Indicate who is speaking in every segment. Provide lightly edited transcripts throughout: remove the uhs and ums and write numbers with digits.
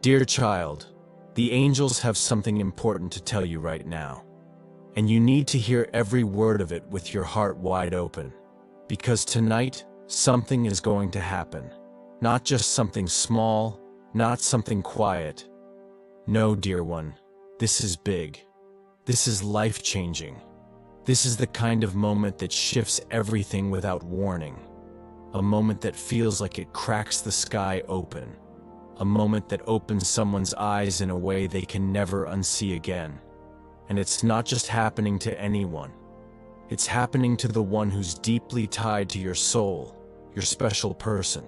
Speaker 1: Dear child, the angels have something important to tell you right now. And you need to hear every word of it with your heart wide open. Because tonight, something is going to happen. Not just something small, not something quiet. No, dear one, this is big. This is life-changing. This is the kind of moment that shifts everything without warning. A moment that feels like it cracks the sky open. A moment that opens someone's eyes in a way they can never unsee again. And it's not just happening to anyone. It's happening to the one who's deeply tied to your soul, your special person.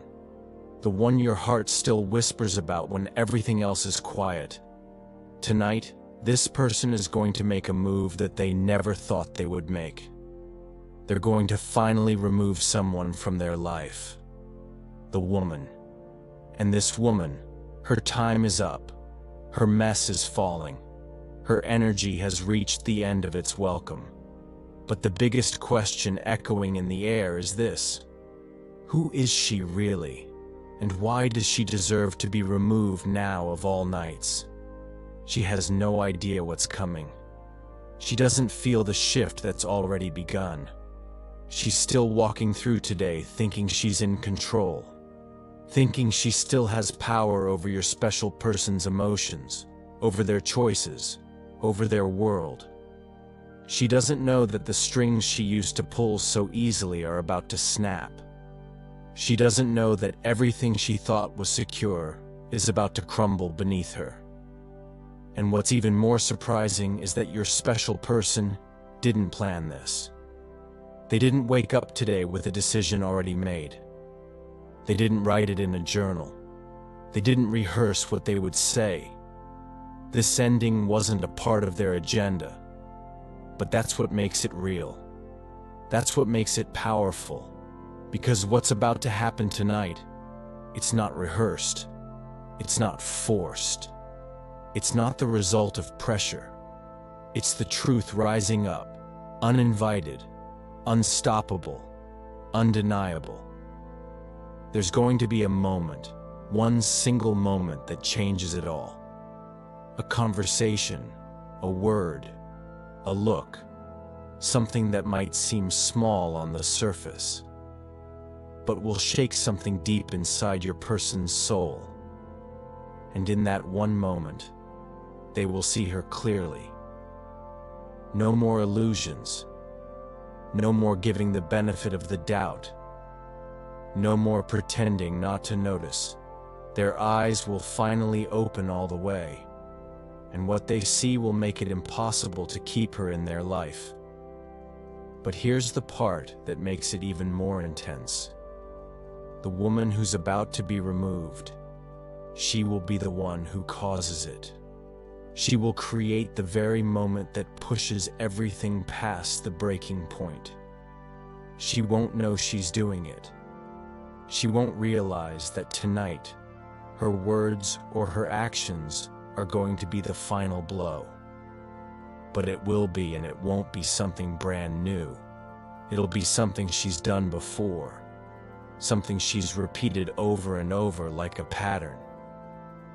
Speaker 1: The one your heart still whispers about when everything else is quiet. Tonight, this person is going to make a move that they never thought they would make. They're going to finally remove someone from their life. The woman. And this woman, her time is up. Her mess is falling. Her energy has reached the end of its welcome. But the biggest question echoing in the air is this: who is she really? And why does she deserve to be removed now of all nights? She has no idea what's coming. She doesn't feel the shift that's already begun. She's still walking through today thinking she's in control. Thinking she still has power over your special person's emotions, over their choices, over their world. She doesn't know that the strings she used to pull so easily are about to snap. She doesn't know that everything she thought was secure is about to crumble beneath her. And what's even more surprising is that your special person didn't plan this. They didn't wake up today with a decision already made. They didn't write it in a journal. They didn't rehearse what they would say. This ending wasn't a part of their agenda. But that's what makes it real. That's what makes it powerful. Because what's about to happen tonight, it's not rehearsed. It's not forced. It's not the result of pressure. It's the truth rising up, uninvited, unstoppable, undeniable. There's going to be a moment, one single moment that changes it all. A conversation, a word, a look, something that might seem small on the surface, but will shake something deep inside your person's soul. And in that one moment, they will see her clearly. No more illusions. No more giving the benefit of the doubt. No more pretending not to notice. Their eyes will finally open all the way, and what they see will make it impossible to keep her in their life. But here's the part that makes it even more intense. The woman who's about to be removed, she will be the one who causes it. She will create the very moment that pushes everything past the breaking point. She won't know she's doing it. She won't realize that tonight, her words or her actions are going to be the final blow. But it will be, and it won't be something brand new. It'll be something she's done before. Something she's repeated over and over like a pattern.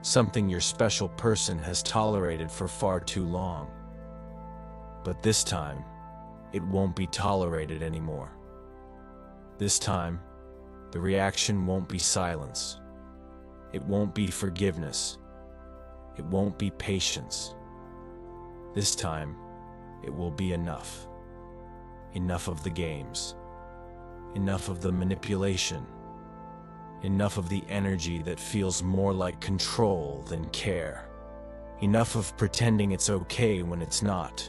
Speaker 1: Something your special person has tolerated for far too long. But this time, it won't be tolerated anymore. This time, the reaction won't be silence. It won't be forgiveness. It won't be patience. This time, it will be enough. Enough of the games. Enough of the manipulation. Enough of the energy that feels more like control than care. Enough of pretending it's okay when it's not.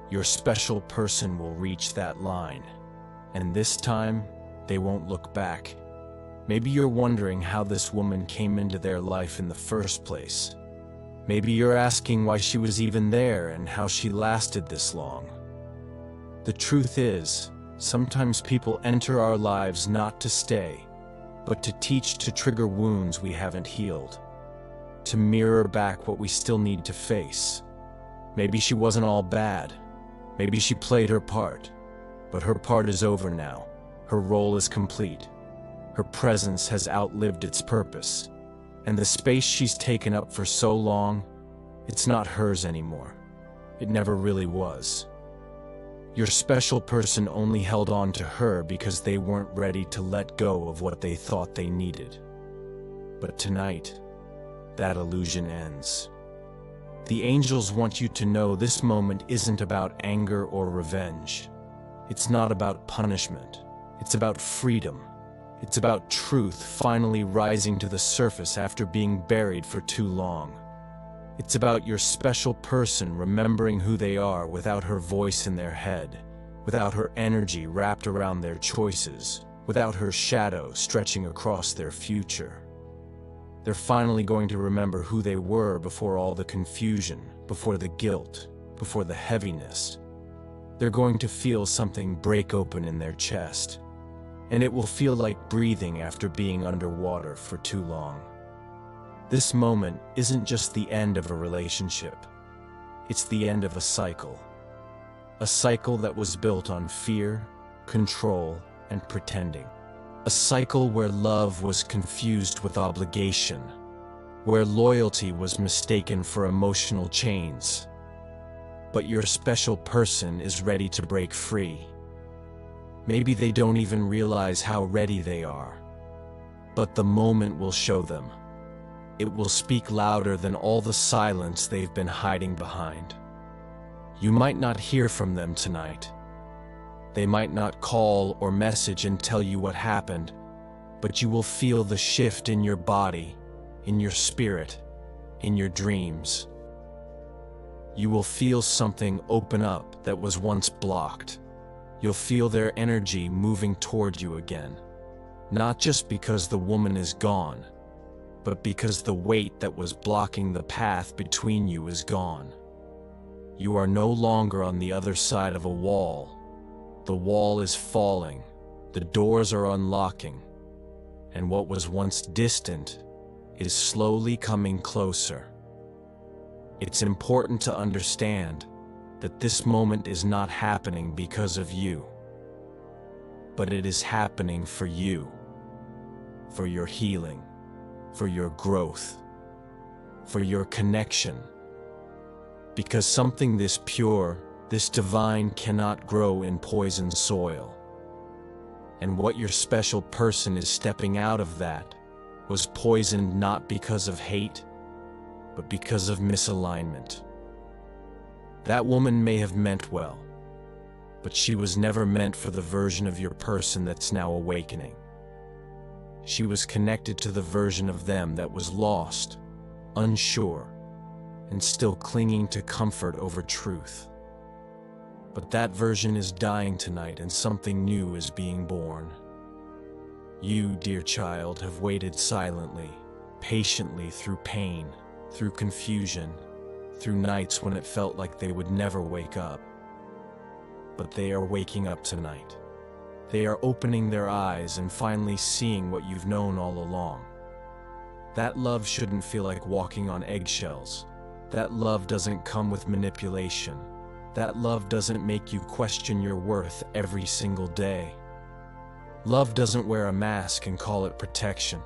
Speaker 1: Your special person will reach that line. And this time, they won't look back. Maybe you're wondering how this woman came into their life in the first place. Maybe you're asking why she was even there and how she lasted this long. The truth is, sometimes people enter our lives not to stay, but to teach, to trigger wounds we haven't healed, to mirror back what we still need to face. Maybe she wasn't all bad. Maybe she played her part, but her part is over now. Her role is complete. Her presence has outlived its purpose, And the space she's taken up for so long, it's not hers anymore. It never really was. Your special person only held on to her because they weren't ready to let go of what they thought they needed. But tonight, that illusion ends. The angels want you to know this moment isn't about anger or revenge. It's not about punishment. It's about freedom. It's about truth finally rising to the surface after being buried for too long. It's about your special person remembering who they are without her voice in their head, without her energy wrapped around their choices, without her shadow stretching across their future. They're finally going to remember who they were before all the confusion, before the guilt, before the heaviness. They're going to feel something break open in their chest, and it will feel like breathing after being underwater for too long. This moment isn't just the end of a relationship. It's the end of a cycle. A cycle that was built on fear, control, and pretending. A cycle where love was confused with obligation, where loyalty was mistaken for emotional chains. But your special person is ready to break free. Maybe they don't even realize how ready they are, but the moment will show them. It will speak louder than all the silence they've been hiding behind. You might not hear from them tonight. They might not call or message and tell you what happened, but you will feel the shift in your body, in your spirit, in your dreams. You will feel something open up that was once blocked. You'll feel their energy moving toward you again. Not just because the woman is gone, but because the weight that was blocking the path between you is gone. You are no longer on the other side of a wall. The wall is falling, the doors are unlocking, and what was once distant is slowly coming closer. It's important to understand that this moment is not happening because of you, but it is happening for you, for your healing, for your growth, for your connection. Because something this pure, this divine cannot grow in poisoned soil. And what your special person is stepping out of that was poisoned not because of hate, but because of misalignment. That woman may have meant well, but she was never meant for the version of your person that's now awakening. She was connected to the version of them that was lost, unsure, and still clinging to comfort over truth. But that version is dying tonight and something new is being born. You, dear child, have waited silently, patiently through pain, through confusion, through nights when it felt like they would never wake up. But they are waking up tonight. They are opening their eyes and finally seeing what you've known all along. That love shouldn't feel like walking on eggshells. That love doesn't come with manipulation. That love doesn't make you question your worth every single day. Love doesn't wear a mask and call it protection.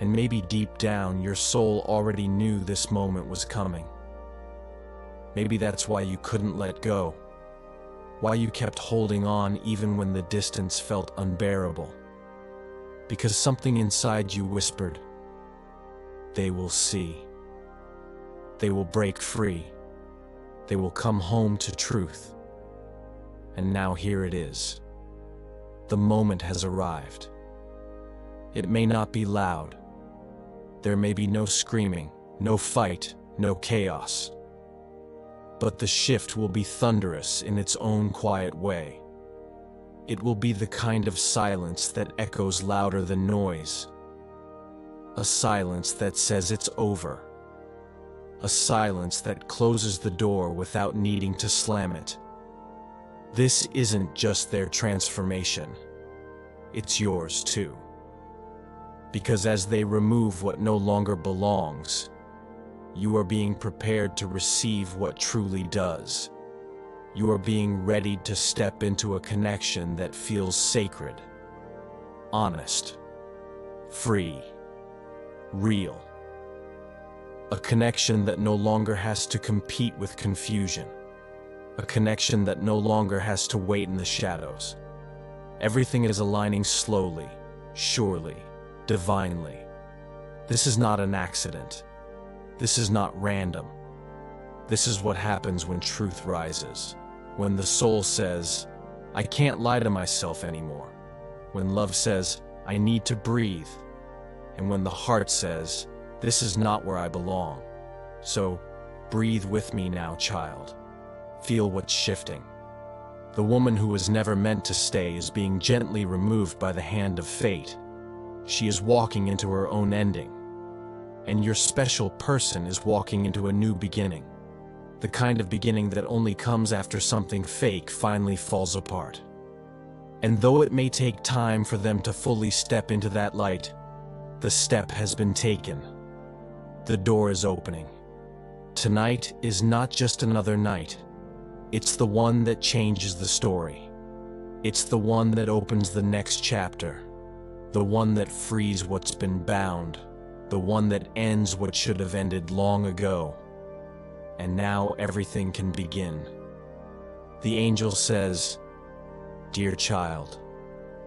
Speaker 1: And maybe deep down, your soul already knew this moment was coming. Maybe that's why you couldn't let go. Why you kept holding on even when the distance felt unbearable. Because something inside you whispered, they will see. They will break free. They will come home to truth. And now here it is. The moment has arrived. It may not be loud. There may be no screaming, no fight, no chaos. But the shift will be thunderous in its own quiet way. It will be the kind of silence that echoes louder than noise. A silence that says it's over. A silence that closes the door without needing to slam it. This isn't just their transformation. It's yours too. Because as they remove what no longer belongs, you are being prepared to receive what truly does. You are being ready to step into a connection that feels sacred, honest, free, real. A connection that no longer has to compete with confusion. A connection that no longer has to wait in the shadows. Everything is aligning slowly, surely, divinely. This is not an accident. This is not random. This is what happens when truth rises. When the soul says, I can't lie to myself anymore. When love says, I need to breathe. And when the heart says, this is not where I belong. So, breathe with me now, child. Feel what's shifting. The woman who was never meant to stay is being gently removed by the hand of fate. She is walking into her own ending. And your special person is walking into a new beginning. The kind of beginning that only comes after something fake finally falls apart. And though it may take time for them to fully step into that light, the step has been taken. The door is opening. Tonight is not just another night. It's the one that changes the story. It's the one that opens the next chapter. The one that frees what's been bound. The one that ends what should have ended long ago. And now everything can begin. The angel says, Dear child,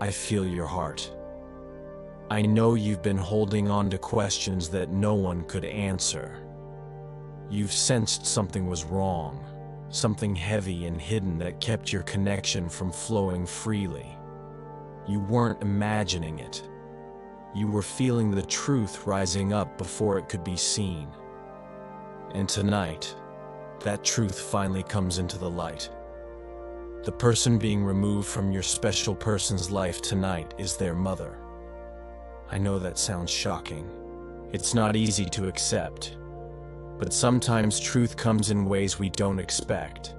Speaker 1: I feel your heart. I know you've been holding on to questions that no one could answer. You've sensed something was wrong, something heavy and hidden that kept your connection from flowing freely. You weren't imagining it. You were feeling the truth rising up before it could be seen. And tonight, that truth finally comes into the light. The person being removed from your special person's life tonight is their mother. I know that sounds shocking. It's not easy to accept. But sometimes truth comes in ways we don't expect.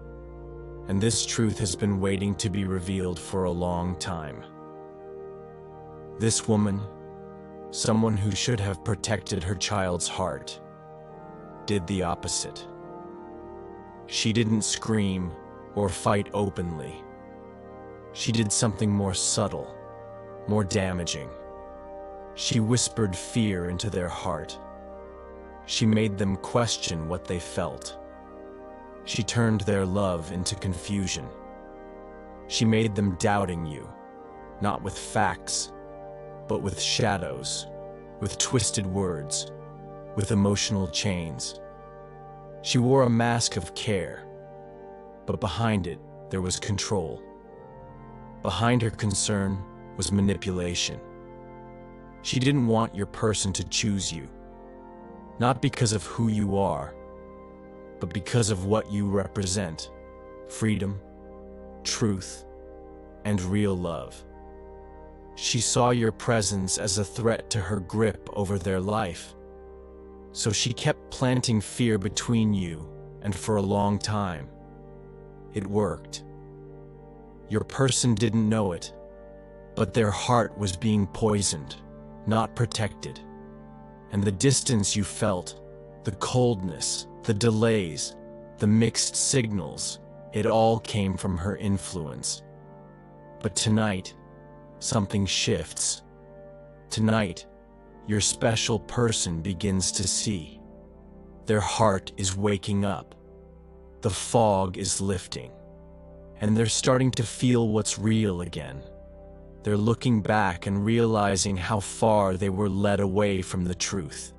Speaker 1: And this truth has been waiting to be revealed for a long time. This woman, someone who should have protected her child's heart, did the opposite. She didn't scream or fight openly. She did something more subtle, more damaging. She whispered fear into their heart. She made them question what they felt. She turned their love into confusion. She made them doubting you, not with facts, but with shadows, with twisted words, with emotional chains. She wore a mask of care, but behind it there was control. Behind her concern was manipulation. She didn't want your person to choose you, not because of who you are, but because of what you represent: freedom, truth, and real love. She saw your presence as a threat to her grip over their life. So she kept planting fear between you, and for a long time, it worked. Your person didn't know it, but their heart was being poisoned, not protected. And the distance you felt, the coldness, the delays, the mixed signals, it all came from her influence. But tonight, something shifts. Tonight, your special person begins to see. Their heart is waking up. The fog is lifting. And they're starting to feel what's real again. They're looking back and realizing how far they were led away from the truth.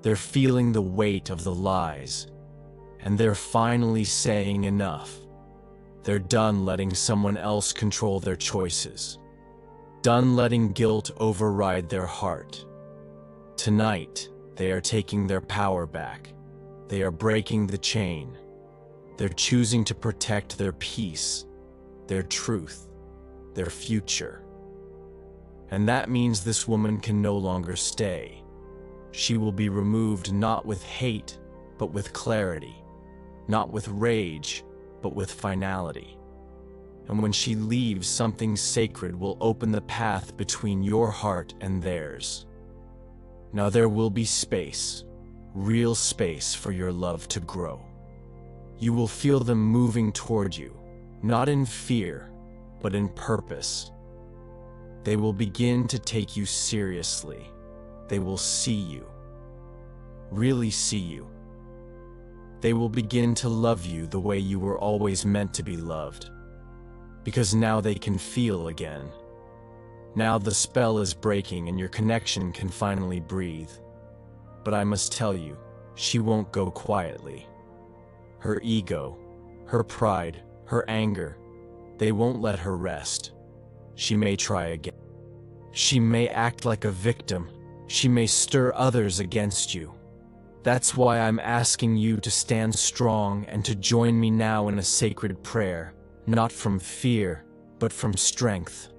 Speaker 1: They're feeling the weight of the lies. And they're finally saying enough. They're done letting someone else control their choices. Done letting guilt override their heart. Tonight, they are taking their power back. They are breaking the chain. They're choosing to protect their peace, their truth, their future. And that means this woman can no longer stay. She will be removed not with hate, but with clarity. Not with rage, but with finality. And when she leaves, something sacred will open the path between your heart and theirs. Now there will be space, real space for your love to grow. You will feel them moving toward you, not in fear, but in purpose. They will begin to take you seriously. They will see you. really see you. They will begin to love you the way you were always meant to be loved. Because now they can feel again. Now the spell is breaking and your connection can finally breathe. But I must tell you, she won't go quietly. Her ego, her pride, her anger, they won't let her rest. She may try again. She may act like a victim. She may stir others against you. That's why I'm asking you to stand strong and to join me now in a sacred prayer, not from fear, but from strength.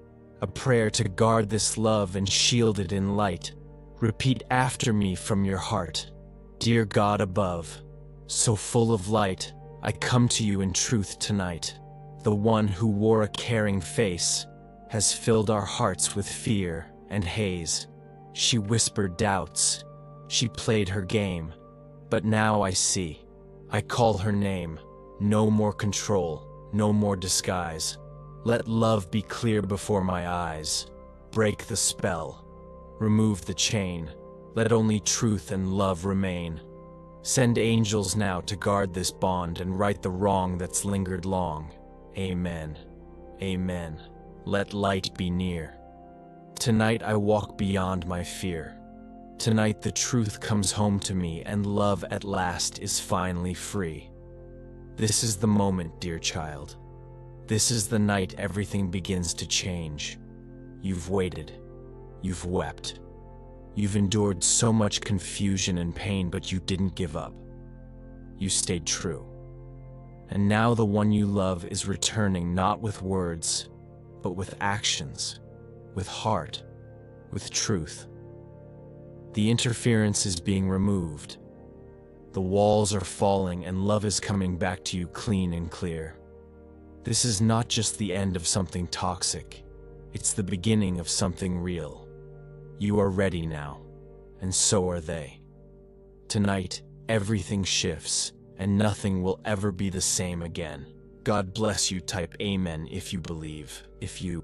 Speaker 1: A prayer to guard this love and shield it in light. Repeat after me from your heart. Dear God above, so full of light, I come to you in truth tonight. The one who wore a caring face has filled our hearts with fear and haze. She whispered doubts. She played her game. But now I see. I call her name. No more control, no more disguise. Let love be clear before my eyes. Break the spell. Remove the chain. Let only truth and love remain. Send angels now to guard this bond and right the wrong that's lingered long. Amen. Amen. Let light be near. Tonight I walk beyond my fear. Tonight the truth comes home to me and love at last is finally free. This is the moment, dear child. This is the night everything begins to change. You've waited. You've wept. You've endured so much confusion and pain, but you didn't give up. You stayed true. And now the one you love is returning, not with words, but with actions, with heart, with truth. The interference is being removed. The walls are falling and love is coming back to you clean and clear. This is not just the end of something toxic. It's the beginning of something real. You are ready now, and so are they. Tonight, everything shifts, and nothing will ever be the same again. God bless you. Type Amen if you believe. If you